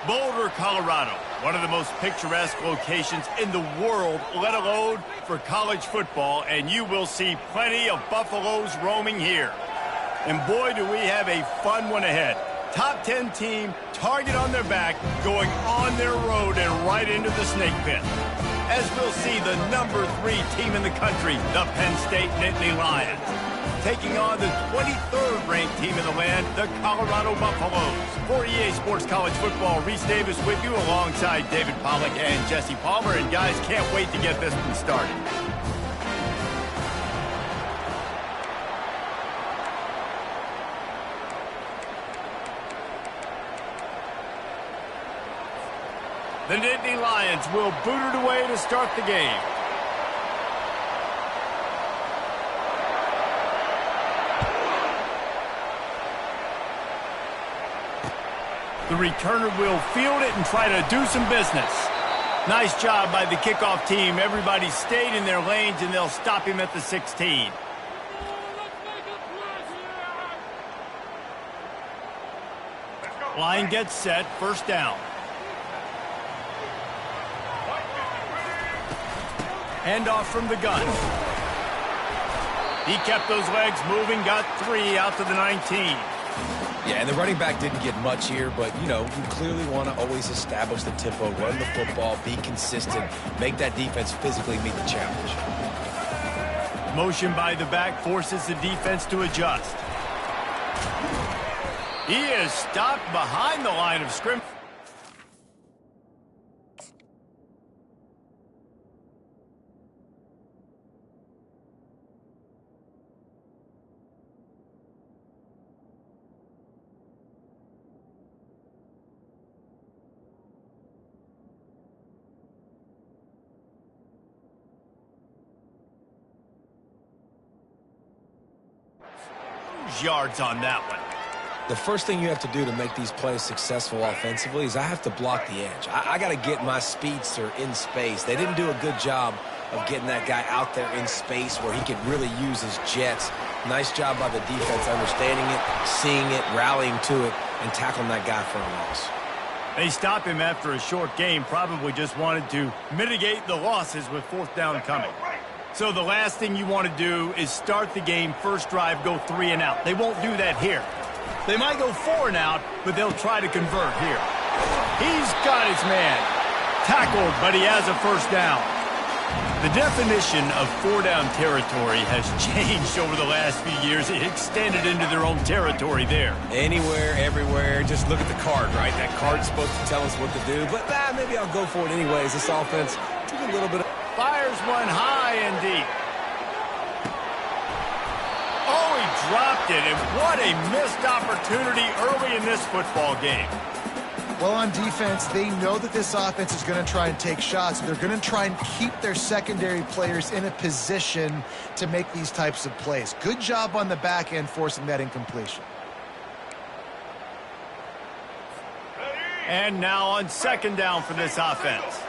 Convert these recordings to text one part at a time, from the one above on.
Boulder, Colorado, one of the most picturesque locations in the world, let alone for college football, and you will see plenty of Buffaloes roaming here. And boy, do we have a fun one ahead. Top 10 team, target on their back, going on their road and right into the snake pit. As we'll see the number 3 team in the country, the Penn State Nittany Lions, taking on the 23rd ranked team in the land, the Colorado Buffaloes. For EA Sports College Football, Reese Davis with you alongside David Pollack and Jesse Palmer. And guys, can't wait to get this one started. The Nittany Lions will boot it away to start the game. The returner will field it and try to do some business. Nice job by the kickoff team. Everybody stayed in their lanes, and they'll stop him at the 16. Line gets set, first down. Handoff from the gun. He kept those legs moving, got 3 out to the 19. Yeah, and the running back didn't get much here, but, you know, you clearly want to always establish the tempo, run the football, be consistent, make that defense physically meet the challenge. Motion by the back forces the defense to adjust. He is stopped behind the line of scrimmage. Yards on that one. The first thing you have to do to make these plays successful offensively is I have to block the edge. I got to get my speedster in space. They didn't do a good job of getting that guy out there in space where he could really use his jets. Nice job by the defense understanding it, seeing it, rallying to it, and tackling that guy for a loss. They stopped him after a short game, probably just wanted to mitigate the losses with 4th down coming. So the last thing you want to do is start the game, first drive, go 3 and out. They won't do that here. They might go 4 and out, but they'll try to convert here. He's got his man. Tackled, but he has a first down. The definition of 4-down territory has changed over the last few years. It extended into their own territory there. Anywhere, everywhere, just look at the card, right? That card's supposed to tell us what to do, but maybe I'll go for it anyways. This offense took a little bit of... Fires one high and deep. Oh, he dropped it, and what a missed opportunity early in this football game. Well, on defense, they know that this offense is going to try and take shots. They're going to try and keep their secondary players in a position to make these types of plays. Good job on the back end forcing that incompletion. And now on 2nd down for this offense.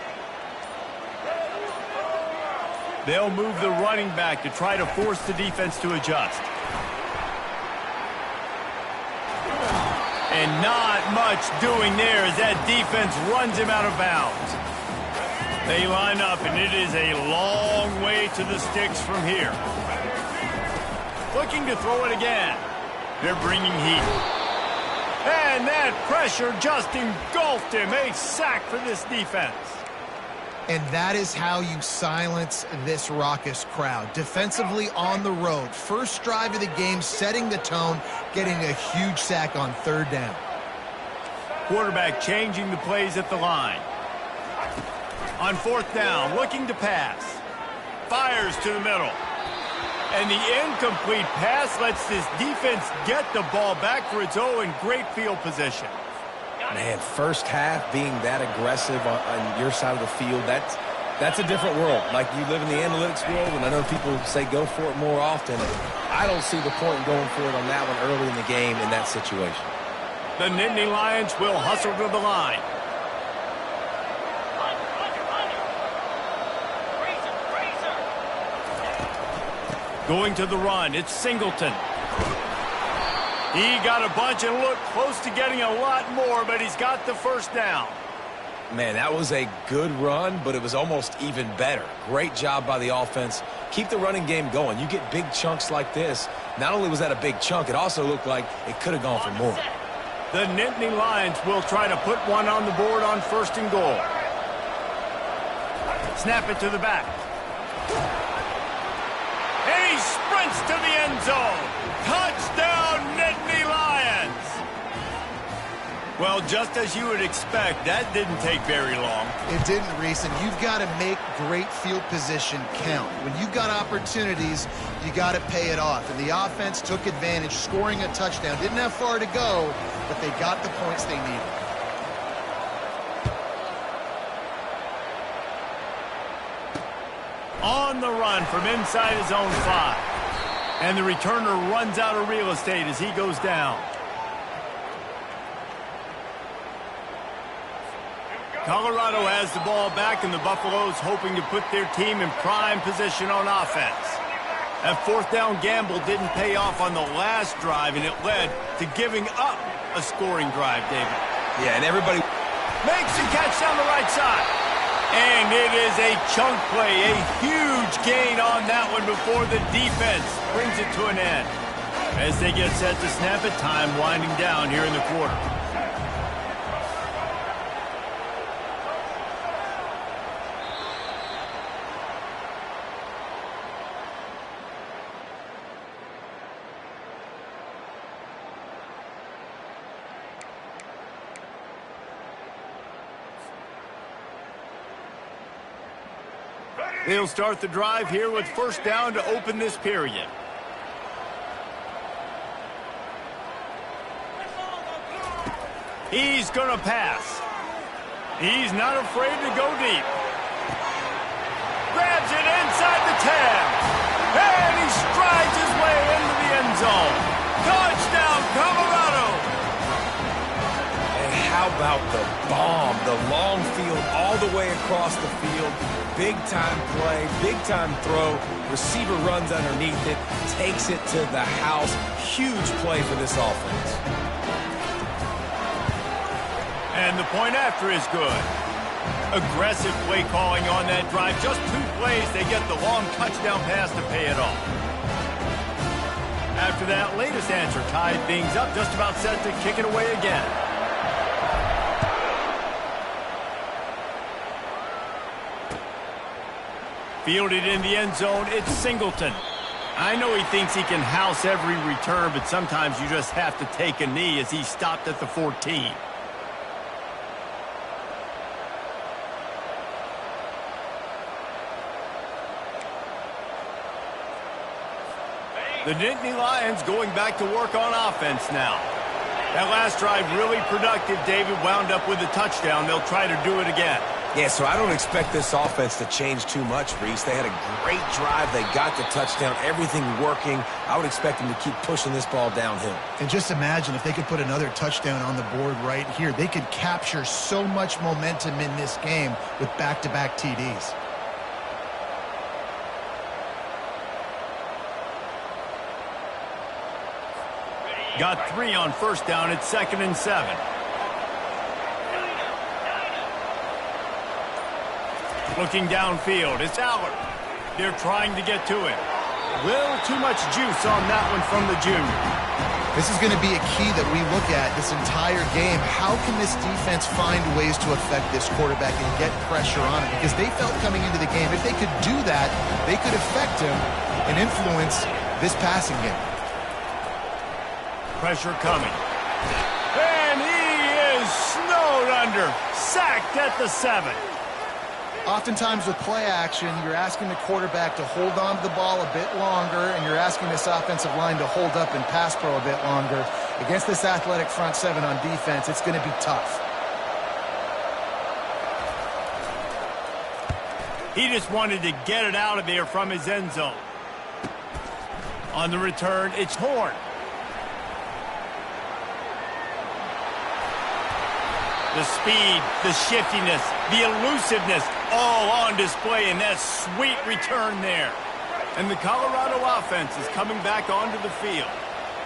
They'll move the running back to try to force the defense to adjust. And not much doing there as that defense runs him out of bounds. They line up, and it is a long way to the sticks from here. Looking to throw it again. They're bringing heat. And that pressure just engulfed him. A sack for this defense. And that is how you silence this raucous crowd. Defensively on the road. First drive of the game, setting the tone, getting a huge sack on 3rd down. Quarterback changing the plays at the line. On 4th down, looking to pass. Fires to the middle. And the incomplete pass lets this defense get the ball back for its own great field position. Man, first half being that aggressive on your side of the field, that's a different world. Like, you live in the analytics world, and I know people say go for it more often. I don't see the point in going for it on that one early in the game in that situation. The Nittany Lions will hustle to the line. Going to the run, it's Singleton. He got a bunch and looked close to getting a lot more, but he's got the first down. Man, that was a good run, but it was almost even better. Great job by the offense. Keep the running game going. You get big chunks like this. Not only was that a big chunk, it also looked like it could have gone for more. The Nittany Lions will try to put one on the board on 1st and goal. Snap it to the back. And he sprints to the end zone. Touchdown, Nittany Lions! Well, just as you would expect, that didn't take very long. It didn't, Reese, and you've got to make great field position count. When you've got opportunities, you got to pay it off. And the offense took advantage, scoring a touchdown. Didn't have far to go, but they got the points they needed. On the run from inside his own 5. And the returner runs out of real estate as he goes down. Colorado has the ball back, and the Buffaloes hoping to put their team in prime position on offense. That 4th down gamble didn't pay off on the last drive, and it led to giving up a scoring drive, David. Yeah, and everybody makes the catch down the right side. And it is a chunk play, a huge gain on that one before the defense brings it to an end. As they get set to snap it, time winding down here in the quarter. They'll start the drive here with 1st down to open this period. He's going to pass. He's not afraid to go deep. Grabs it inside the 10. And he strides his way into the end zone. Touchdown, Colorado! And how about the bomb? The long field all the way across the field. Big-time play, big-time throw. Receiver runs underneath it, takes it to the house. Huge play for this offense. And the point after is good. Aggressive play calling on that drive. Just 2 plays, they get the long touchdown pass to pay it off. After that latest answer tied things up, just about set to kick it away again. Fielded in the end zone, it's Singleton. I know he thinks he can house every return, but sometimes you just have to take a knee as he stopped at the 14. The Nittany Lions going back to work on offense now. That last drive really productive. David wound up with a touchdown. They'll try to do it again. Yeah, so I don't expect this offense to change too much, Reese. They had a great drive. They got the touchdown, everything working. I would expect them to keep pushing this ball downhill. And just imagine if they could put another touchdown on the board right here. They could capture so much momentum in this game with back-to-back TDs. Got 3 on 1st down. It's 2nd and 7. Looking downfield, it's Allard. They're trying to get to it. Little too much juice on that one from the junior. This is going to be a key that we look at this entire game. How can this defense find ways to affect this quarterback and get pressure on him? Because they felt coming into the game, if they could do that, they could affect him and influence this passing game. Pressure coming. And he is snowed under. Sacked at the 7. Oftentimes with play action, you're asking the quarterback to hold on to the ball a bit longer, and you're asking this offensive line to hold up and pass pro a bit longer. Against this athletic front 7 on defense, it's going to be tough. He just wanted to get it out of there from his end zone. On the return, it's Horn. The speed, the shiftiness, the elusiveness, all on display in that sweet return there. And the Colorado offense is coming back onto the field.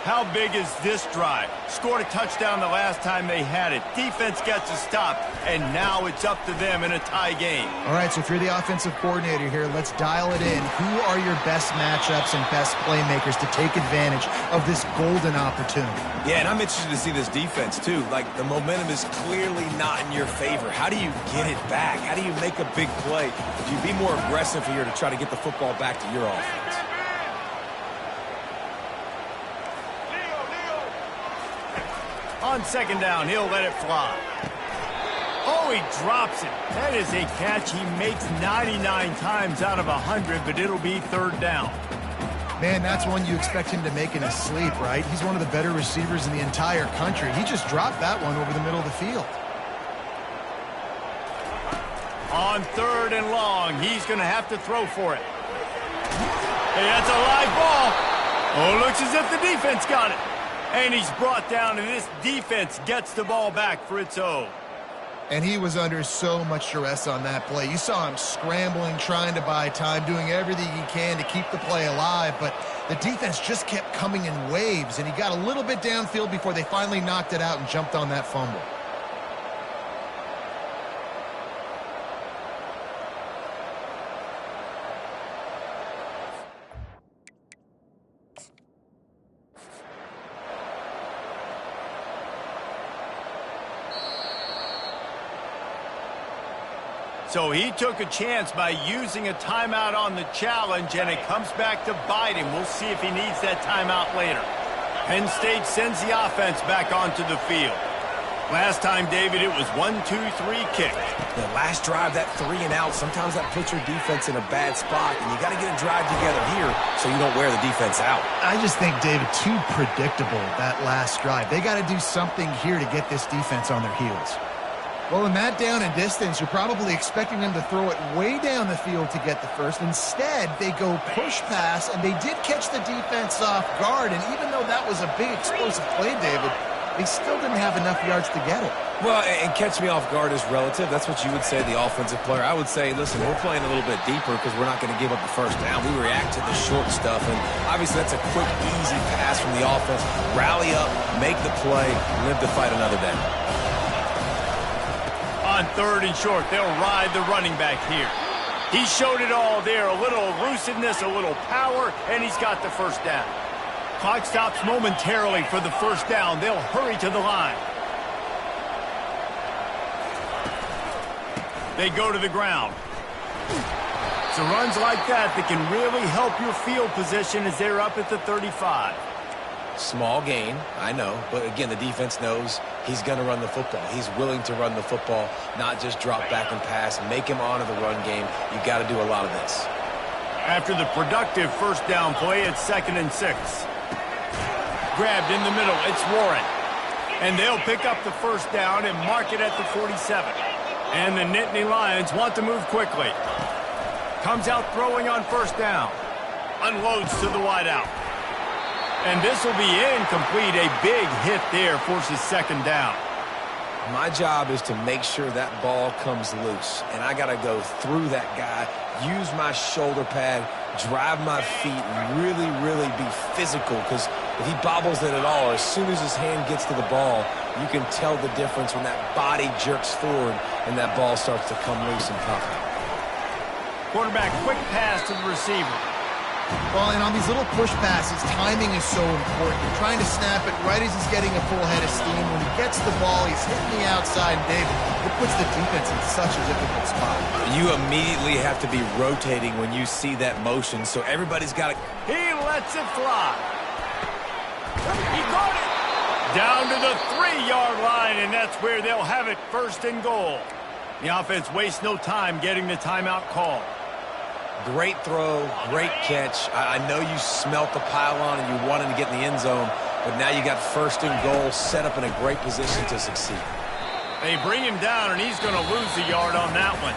How big is this drive? Scored a touchdown the last time they had it. Defense gets a stop, and now it's up to them in a tie game. All right, so if you're the offensive coordinator here, let's dial it in. Who are your best matchups and best playmakers to take advantage of this golden opportunity? Yeah, and I'm interested to see this defense, too. Like, the momentum is clearly not in your favor. How do you get it back? How do you make a big play? Do you be more aggressive here to try to get the football back to your offense? On second down, he'll let it fly. Oh, he drops it. That is a catch he makes 99 times out of 100, but it'll be third down. Man, that's one you expect him to make in his sleep, right? He's one of the better receivers in the entire country. He just dropped that one over the middle of the field. On third and long, he's going to have to throw for it. Hey, that's a live ball. Oh, looks as if the defense got it. And he's brought down, and this defense gets the ball back for its own. And he was under so much duress on that play. You saw him scrambling, trying to buy time, doing everything he can to keep the play alive, but the defense just kept coming in waves, and he got a little bit downfield before they finally knocked it out and jumped on that fumble. So he took a chance by using a timeout on the challenge, and it comes back to bite him. We'll see if he needs that timeout later. Penn State sends the offense back onto the field. Last time, David, it was 1-2-3 kick. The last drive, that 3 and out, sometimes that puts your defense in a bad spot, and you got to get a drive together here so you don't wear the defense out. I just think, David, too predictable, that last drive. They got to do something here to get this defense on their heels. Well, in that down and distance, you're probably expecting them to throw it way down the field to get the first. Instead, they go push pass, and they did catch the defense off guard. And even though that was a big explosive play, David, they still didn't have enough yards to get it. Well, and catch me off guard is relative. That's what you would say, the offensive player. I would say, listen, we're playing a little bit deeper because we're not going to give up the first down. We react to the short stuff, and obviously that's a quick, easy pass from the offense. Rally up, make the play, live to fight another day. On third and short, they'll ride the running back here. He showed it all there, a little elusiveness, a little power, and he's got the first down. Clock stops momentarily for the first down. They'll hurry to the line. They go to the ground. So runs like that can really help your field position as they're up at the 35. Small gain, I know, but again, the defense knows he's going to run the football. He's willing to run the football, not just drop back and pass, make him honor the run game. You got to do a lot of this. After the productive first down play, it's 2nd and 6. Grabbed in the middle, it's Warren. And they'll pick up the first down and mark it at the 47. And the Nittany Lions want to move quickly. Comes out throwing on first down. Unloads to the wideout. And this will be incomplete. A big hit there forces second down. My job is to make sure that ball comes loose. And I got to go through that guy, use my shoulder pad, drive my feet, and really be physical. Because if he bobbles it at all, or as soon as his hand gets to the ball, you can tell the difference when that body jerks forward and that ball starts to come loose and pop. Quarterback, quick pass to the receiver. Well, and on these little push passes, timing is so important. You're trying to snap it right as he's getting a full head of steam. When he gets the ball, he's hitting the outside, and David, it puts the defense in such a difficult spot. You immediately have to be rotating when you see that motion, so everybody's got to... He lets it fly. He caught it. Down to the 3-yard line, and that's where they'll have it, 1st and goal. The offense wastes no time getting the timeout call. Great throw, great catch. I know you smelt the pylon and you wanted to get in the end zone, but now you got 1st and goal set up in a great position to succeed. They bring him down, and he's going to lose a yard on that one.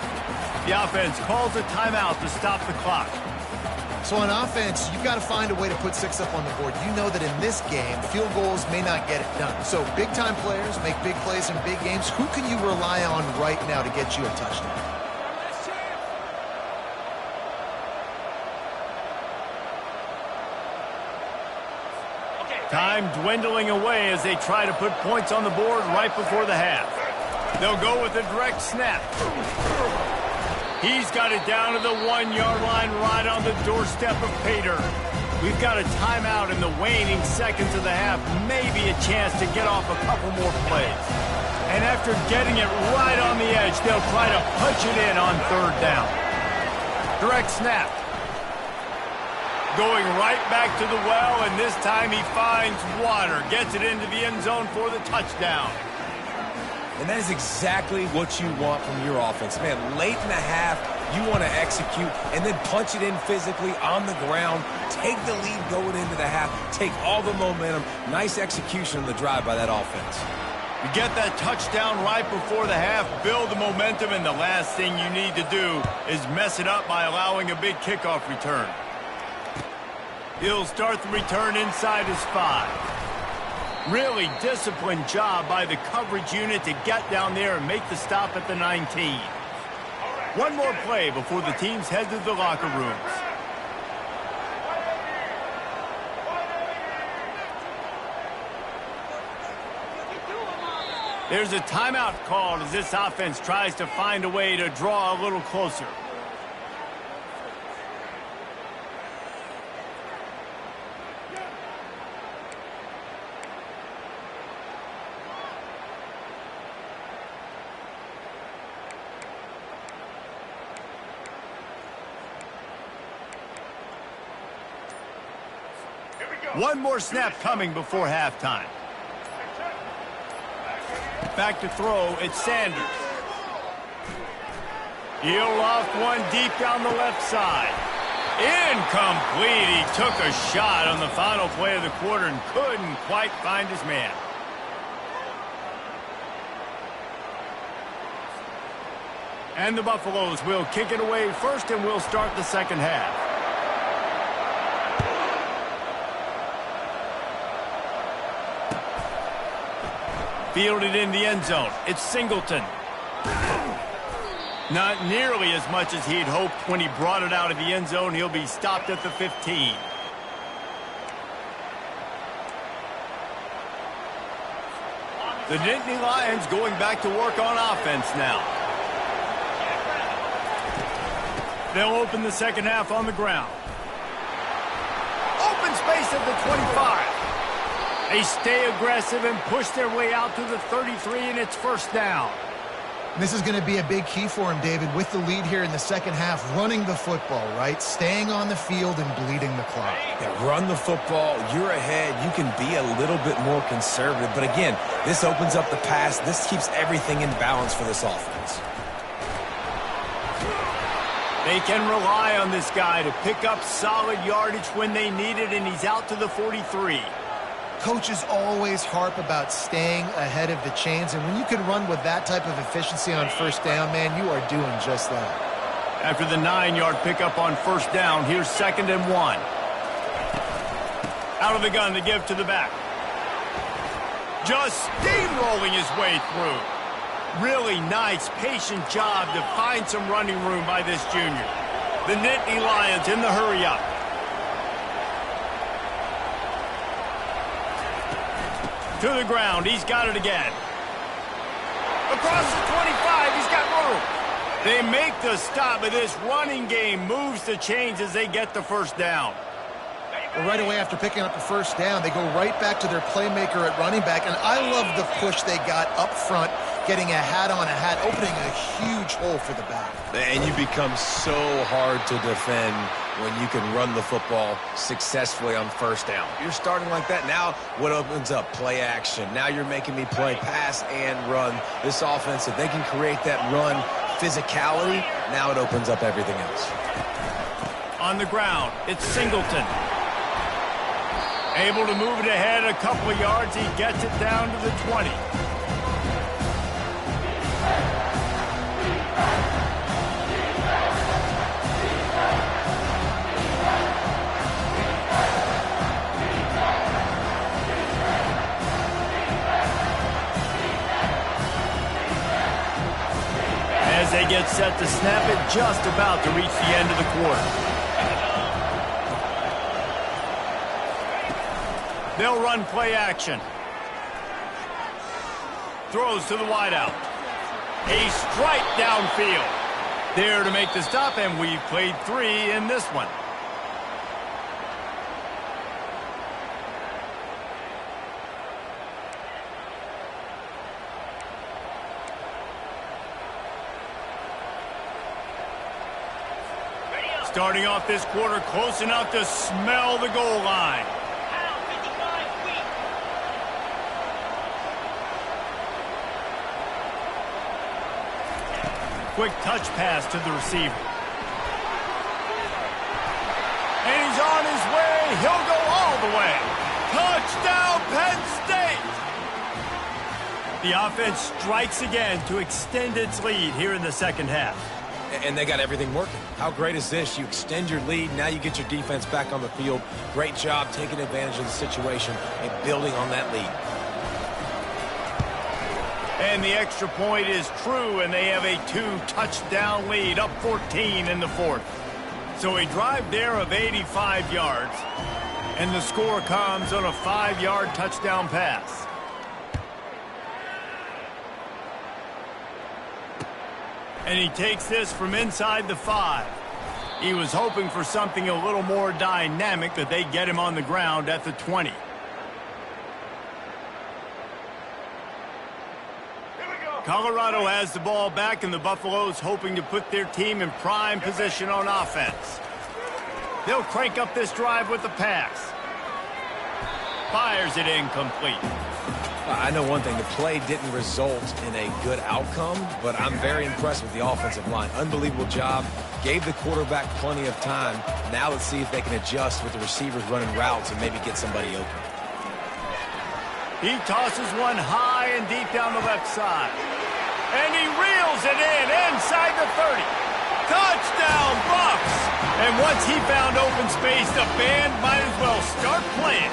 The offense calls a timeout to stop the clock. So on offense, you've got to find a way to put 6 up on the board. You know that in this game, field goals may not get it done. So big-time players make big plays in big games. Who can you rely on right now to get you a touchdown? Time dwindling away as they try to put points on the board right before the half. They'll go with a direct snap. He's got it down to the 1-yard line right on the doorstep of Pater. We've got a timeout in the waning seconds of the half. Maybe a chance to get off a couple more plays. And after getting it right on the edge, they'll try to punch it in on third down. Direct snap. Going right back to the well, and this time he finds water. Gets it into the end zone for the touchdown. And that is exactly what you want from your offense. Man, late in the half, you want to execute and then punch it in physically on the ground. Take the lead going into the half. Take all the momentum. Nice execution on the drive by that offense. You get that touchdown right before the half, build the momentum, and the last thing you need to do is mess it up by allowing a big kickoff return. He'll start the return inside his 5. Really disciplined job by the coverage unit to get down there and make the stop at the 19. One more play before the teams head to the locker rooms. There's a timeout called as this offense tries to find a way to draw a little closer. One more snap coming before halftime. Back to throw, it's Sanders. He'll loft one deep down the left side. Incomplete. He took a shot on the final play of the quarter and couldn't quite find his man. And the Buffaloes will kick it away first, and we'll start the second half. Fielded in the end zone. It's Singleton. Not nearly as much as he'd hoped when he brought it out of the end zone. He'll be stopped at the 15. The Nittany Lions going back to work on offense now. They'll open the second half on the ground. Open space at the 25. They stay aggressive and push their way out to the 33, and it's first down. This is going to be a big key for him, David, with the lead here in the second half, running the football, right? Staying on the field and bleeding the clock. Yeah, run the football. You're ahead. You can be a little bit more conservative. But again, this opens up the pass. This keeps everything in balance for this offense. They can rely on this guy to pick up solid yardage when they need it, and he's out to the 43. Coaches always harp about staying ahead of the chains, and when you can run with that type of efficiency on first down, man, you are doing just that. After the 9-yard pickup on first down, here's 2nd and 1. Out of the gun to give to the back. Just steamrolling his way through. Really nice, patient job to find some running room by this junior. The Nittany Lions in the hurry-up. To the ground, he's got it again. Across the 25, he's got room. They make the stop, but this running game moves the chains as they get the first down. Well, right away after picking up the first down, they go right back to their playmaker at running back, and I love the push they got up front, getting a hat on a hat, opening a huge hole for the back. And you become so hard to defend when you can run the football successfully on first down. You're starting like that. Now what opens up? Play action. Now you're making me play pass and run. This offense, if they can create that run physicality, now it opens up everything else. On the ground, it's Singleton. Able to move it ahead a couple of yards. He gets it down to the 20. As they get set to snap it, just about to reach the end of the quarter. They'll run play action. Throws to the wideout. A strike downfield. There to make the stop, and we've played 3 in this one. Starting off this quarter close enough to smell the goal line. Quick touch pass to the receiver. And he's on his way. He'll go all the way. Touchdown, Penn State! The offense strikes again to extend its lead here in the second half. And they got everything working. How great is this? You extend your lead. Now you get your defense back on the field. Great job taking advantage of the situation and building on that lead. And the extra point is true, and they have a 2-touchdown lead, up 14 in the fourth. So a drive there of 85 yards, and the score comes on a 5-yard touchdown pass. And he takes this from inside the 5. He was hoping for something a little more dynamic, but they get him on the ground at the 20. Colorado has the ball back, and the Buffaloes hoping to put their team in prime position on offense. They'll crank up this drive with the pass. Fires it incomplete. I know one thing, the play didn't result in a good outcome, but I'm very impressed with the offensive line. Unbelievable job. Gave the quarterback plenty of time. Now let's see if they can adjust with the receivers running routes and maybe get somebody open. He tosses one high and deep down the left side. And he reels it in inside the 30. Touchdown, Buffs! And once he found open space, the band might as well start playing.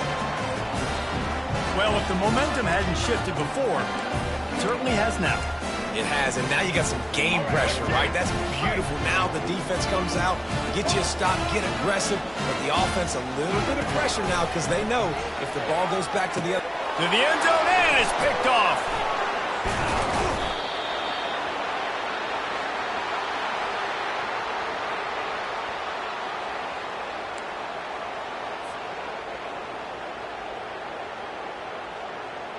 Well, if the momentum hadn't shifted before, it certainly has now. It has, and now you got some game pressure, right? That's beautiful. Now the defense comes out, get you a stop, get aggressive, but the offense a little bit of pressure now because they know if the ball goes back to the other... To the end zone, and it's picked off.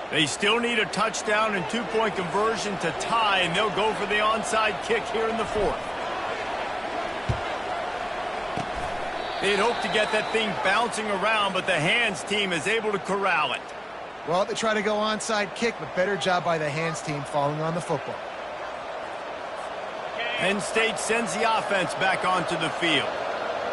They still need a touchdown and 2-point conversion to tie, and they'll go for the onside kick here in the fourth. They'd hoped to get that thing bouncing around, but the hands team is able to corral it. Well, they try to go onside kick, but better job by the hands team falling on the football. Penn State sends the offense back onto the field.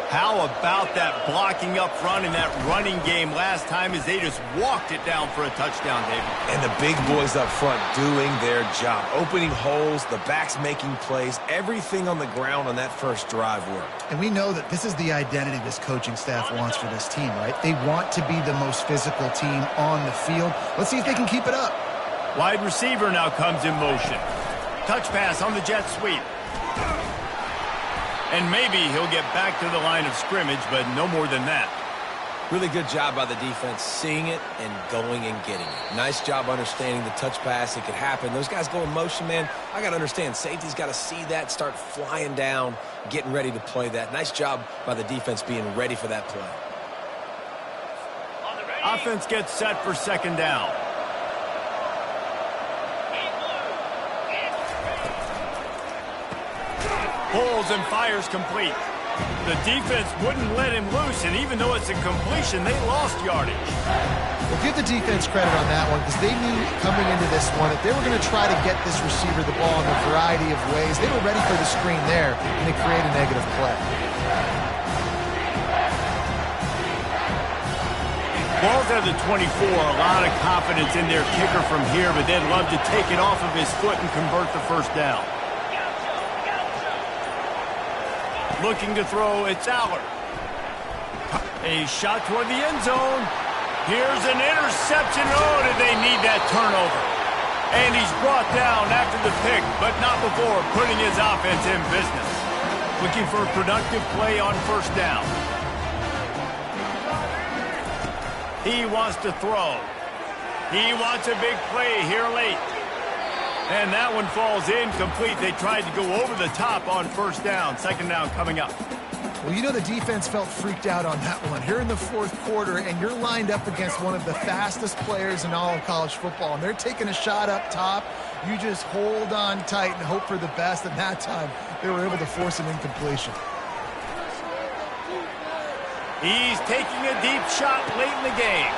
How about that blocking up front in that running game last time as they just walked it down for a touchdown, David? And the big boys up front doing their job. Opening holes, the backs making plays, everything on the ground on that first drive worked. And we know that this is the identity this coaching staff wants for this team, right? They want to be the most physical team on the field. Let's see if they can keep it up. Wide receiver now comes in motion. Touch pass on the jet sweep. And maybe he'll get back to the line of scrimmage, but no more than that. Really good job by the defense, seeing it and going and getting it. Nice job understanding the touch pass. It could happen. Those guys go in motion, man. I got to understand, safety's got to see that, start flying down, getting ready to play that. Nice job by the defense being ready for that play. Offense gets set for second down. Pulls and fires complete. The defense wouldn't let him loose, and even though it's a completion, they lost yardage. Well, give the defense credit on that one because they knew coming into this one that they were going to try to get this receiver the ball in a variety of ways. They were ready for the screen there, and they create a negative play. Ball's at the 24, a lot of confidence in their kicker from here, but they'd love to take it off of his foot and convert the first down. Looking to throw, it's Aller. A shot toward the end zone. Here's an interception. Oh, did they need that turnover? And he's brought down after the pick, but not before putting his offense in business. Looking for a productive play on first down. He wants to throw. He wants a big play here late. And that one falls incomplete. They tried to go over the top on first down. Second down coming up. Well, you know the defense felt freaked out on that one. Here in the fourth quarter, and you're lined up against one of the fastest players in all of college football, and they're taking a shot up top. You just hold on tight and hope for the best, and that time they were able to force an incompletion. He's taking a deep shot late in the game.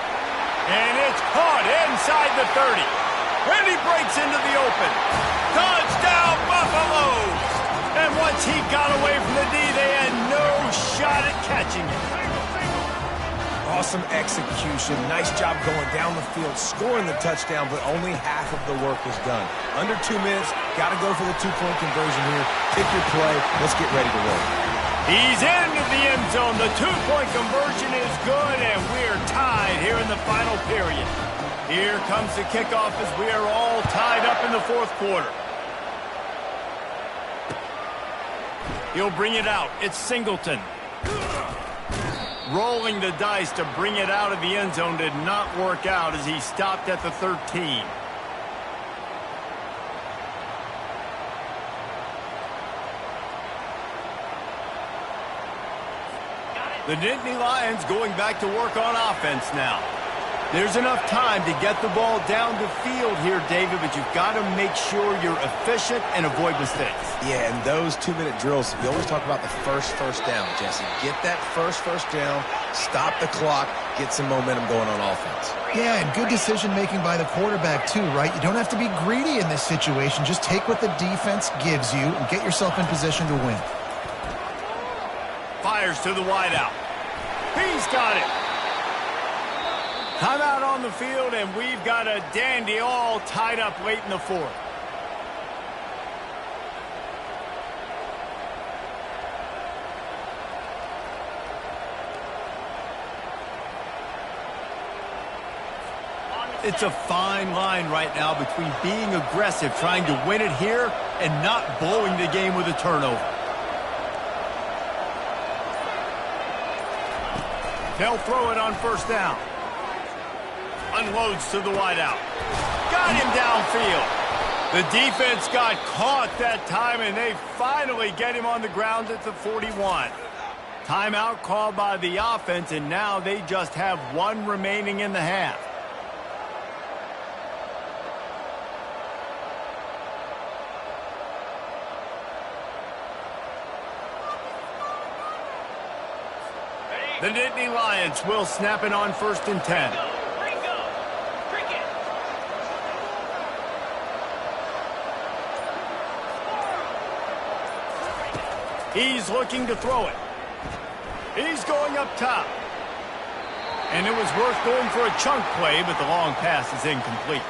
And it's caught inside the 30. And he breaks into the open. Touchdown, Buffalo! And once he got away from the D, they had no shot at catching it. Awesome execution. Nice job going down the field, scoring the touchdown, but only half of the work was done. Under 2 minutes, got to go for the two-point conversion here. Pick your play. Let's get ready to roll. He's into the end zone. The two-point conversion is good, and we're tied here in the final period. Here comes the kickoff as we are all tied up in the fourth quarter. He'll bring it out. It's Singleton. Rolling the dice to bring it out of the end zone did not work out as he stopped at the 13. The Nittany Lions going back to work on offense now. There's enough time to get the ball down the field here, David, but you've got to make sure you're efficient and avoid mistakes. Yeah, and those 2-minute drills, we always talk about the first down, Jesse. Get that first down, stop the clock, get some momentum going on offense. Yeah, and good decision-making by the quarterback, too, right? You don't have to be greedy in this situation. Just take what the defense gives you and get yourself in position to win. Fires to the wideout. He's got it. Timeout on the field, and we've got a dandy all tied up late in the fourth. It's a fine line right now between being aggressive, trying to win it here, and not blowing the game with a turnover. They'll throw it on first down. Unloads to the wideout. Got him downfield. The defense got caught that time, and they finally get him on the ground at the 41. Timeout called by the offense, and now they just have one remaining in the half. The Nittany Lions will snap it on 1st and 10. He's looking to throw it. He's going up top. And it was worth going for a chunk play, but the long pass is incomplete.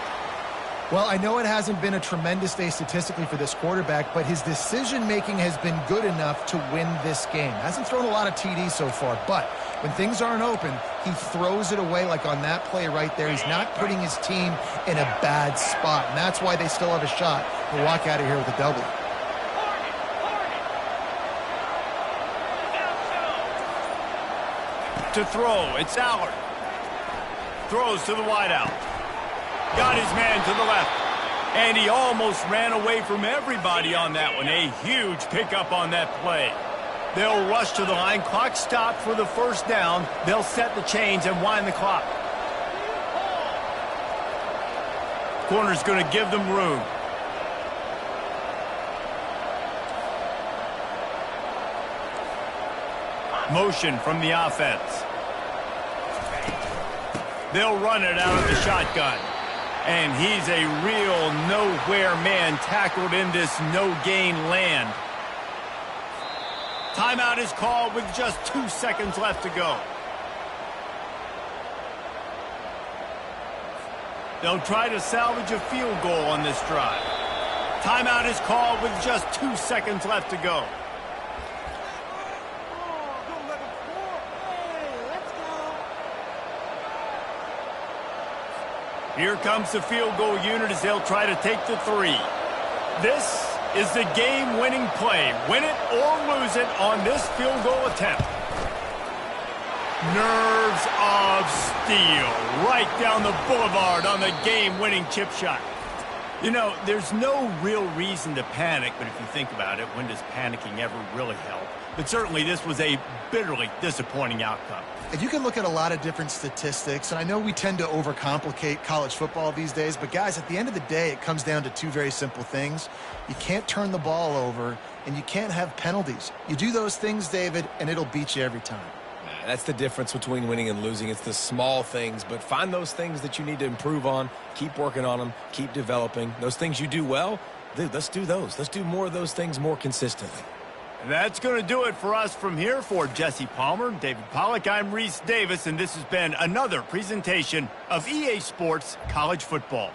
Well, I know it hasn't been a tremendous day statistically for this quarterback, but his decision-making has been good enough to win this game. Hasn't thrown a lot of TDs so far, but when things aren't open, he throws it away like on that play right there. He's not putting his team in a bad spot, and that's why they still have a shot to walk out of here with a W. To throw, it's Allard. Throws to the wideout. Got his man to the left. And he almost ran away from everybody on that one. A huge pickup on that play. They'll rush to the line. Clock stopped for the first down. They'll set the chains and wind the clock. Corner's going to give them room. Motion from the offense. They'll run it out of the shotgun. And he's a real nowhere man tackled in this no-gain land. Timeout is called with just 2 seconds left to go. They'll try to salvage a field goal on this drive. Timeout is called with just 2 seconds left to go. Here comes the field goal unit as they'll try to take the 3. This is the game-winning play. Win it or lose it on this field goal attempt. Nerves of steel. steal right down the boulevard on the game-winning chip shot. You know, there's no real reason to panic, but if you think about it, when does panicking ever really help? But certainly this was a bitterly disappointing outcome. And you can look at a lot of different statistics, and I know we tend to overcomplicate college football these days, but guys, at the end of the day, it comes down to two very simple things. You can't turn the ball over, and you can't have penalties. You do those things, David, and it'll beat you every time. That's the difference between winning and losing. It's the small things, but find those things that you need to improve on. Keep working on them. Keep developing. Those things you do well, dude, let's do those. Let's do more of those things more consistently. And that's going to do it for us from here. For Jesse Palmer, David Pollack, I'm Reese Davis, and this has been another presentation of EA Sports College Football.